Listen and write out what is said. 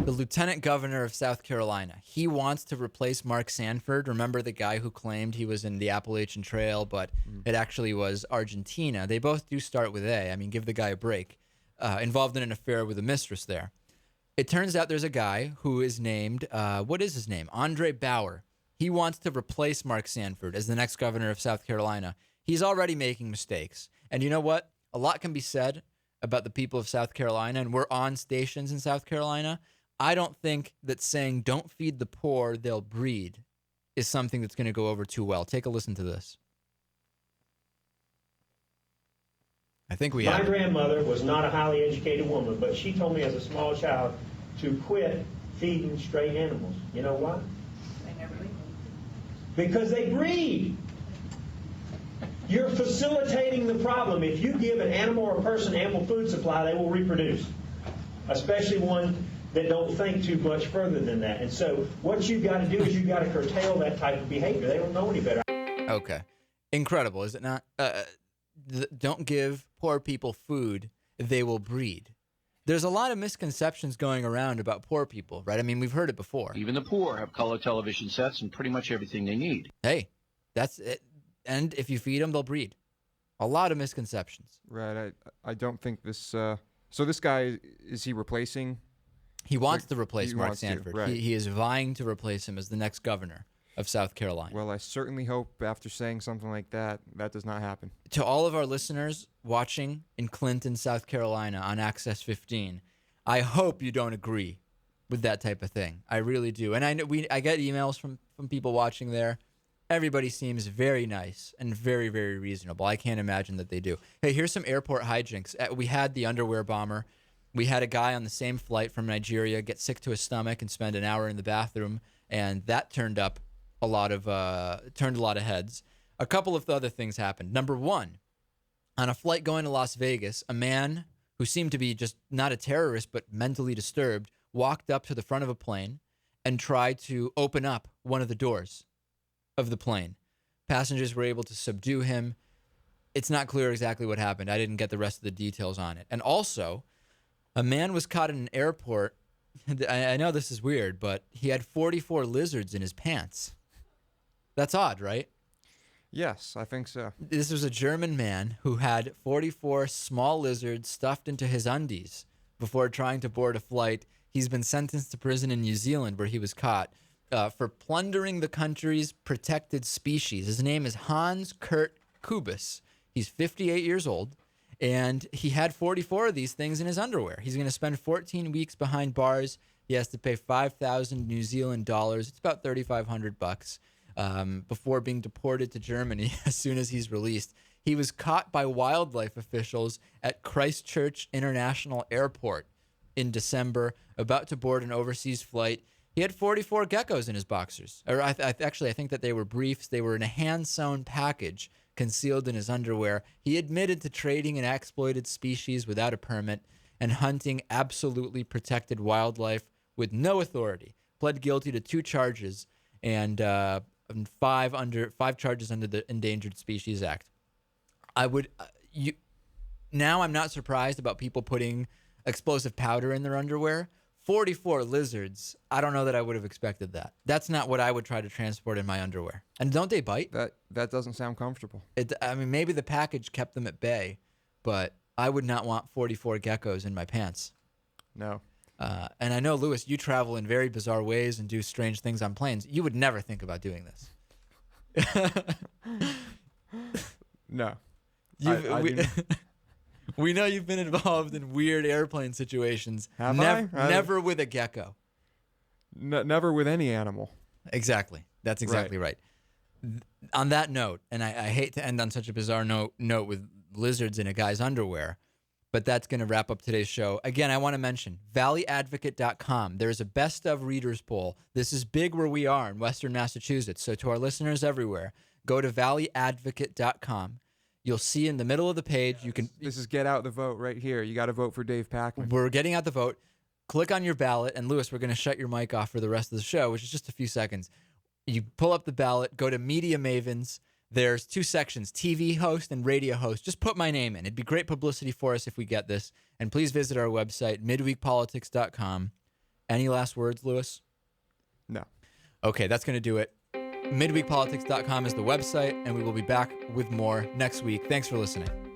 the lieutenant governor of South Carolina. He wants to replace Mark Sanford. Remember the guy who claimed he was in the Appalachian Trail, but it actually was Argentina. They both do start with A. I mean, give the guy a break. Involved in an affair with a mistress there. It turns out there's a guy who is named, what is his name? Andre Bauer. He wants to replace Mark Sanford as the next governor of South Carolina. He's already making mistakes. And you know what? A lot can be said about the people of South Carolina, and we're on stations in South Carolina. I don't think that saying don't feed the poor, they'll breed is something that's going to go over too well. Take a listen to this. I think we have. My grandmother was not a highly educated woman, but she told me as a small child to quit feeding stray animals. You know why? They never leave. Because they breed. You're facilitating the problem. If you give an animal or a person ample food supply, they will reproduce, especially one that don't think too much further than that. And so what you've got to do is you've got to curtail that type of behavior. They don't know any better. Okay. Incredible, is it not? Don't give poor people food, they will breed. There's a lot of misconceptions going around about poor people, right? I mean, we've heard it before. Even the poor have color television sets and pretty much everything they need. Hey, that's it. And if you feed them, they'll breed. A lot of misconceptions. Right. I don't think this. So this guy, is he replacing? He wants to replace he Mark wants to, Sanford. right. He is vying to replace him as the next governor of South Carolina. Well, I certainly hope after saying something like that, that does not happen. To all of our listeners watching in Clinton, South Carolina on Access 15, I hope you don't agree with that type of thing. I really do. And I get emails from people watching there. Everybody seems very nice and very, very reasonable. I can't imagine that they do. Hey, here's some airport hijinks. We had the underwear bomber. We had a guy on the same flight from Nigeria get sick to his stomach and spend an hour in the bathroom, and that turned a lot of heads. A couple of other things happened. Number one, on a flight going to Las Vegas, a man who seemed to be just not a terrorist but mentally disturbed walked up to the front of a plane and tried to open up one of the doors of the plane. Passengers were able to subdue him. It's not clear exactly what happened. I didn't get the rest of the details on it. And also, a man was caught in an airport. I know this is weird, but he had 44 lizards in his pants. That's odd, right? Yes, I think so. This was a German man who had 44 small lizards stuffed into his undies before trying to board a flight. He's been sentenced to prison in New Zealand where he was caught for plundering the country's protected species. His name is Hans Kurt Kubis. He's 58 years old, and he had 44 of these things in his underwear. He's going to spend 14 weeks behind bars. He has to pay 5,000 New Zealand dollars. It's about $3,500 before being deported to Germany as soon as he's released. He was caught by wildlife officials at Christchurch International Airport in December, about to board an overseas flight. He had 44 geckos in his boxers. Or I think that they were briefs. They were in a hand-sewn package concealed in his underwear. He admitted to trading an exploited species without a permit and hunting absolutely protected wildlife with no authority. Pled guilty to 2 charges and 5 charges under the Endangered Species Act. Now I'm not surprised about people putting explosive powder in their underwear. 44 lizards, I don't know that I would have expected that. That's not what I would try to transport in my underwear. And don't they bite? That doesn't sound comfortable. Maybe the package kept them at bay, but I would not want 44 geckos in my pants. No. And I know, Lewis, you travel in very bizarre ways and do strange things on planes. You would never think about doing this. No. We know you've been involved in weird airplane situations. Have I? Never with a gecko. Never with any animal. Exactly. That's exactly right. On that note, and I hate to end on such a bizarre note with lizards in a guy's underwear, but that's going to wrap up today's show. Again, I want to mention valleyadvocate.com. There's a best of readers poll. This is big where we are in Western Massachusetts. So to our listeners everywhere, go to valleyadvocate.com. You'll see in the middle of the page, This is get out the vote right here. You got to vote for Dave Pakman. We're getting out the vote. Click on your ballot, and Lewis, we're going to shut your mic off for the rest of the show, which is just a few seconds. You pull up the ballot, go to Media Mavens. There's 2 sections, TV host and radio host. Just put my name in. It'd be great publicity for us if we get this. And please visit our website, midweekpolitics.com. Any last words, Lewis? No. Okay, that's going to do it. Midweekpolitics.com is the website, and we will be back with more next week. Thanks for listening.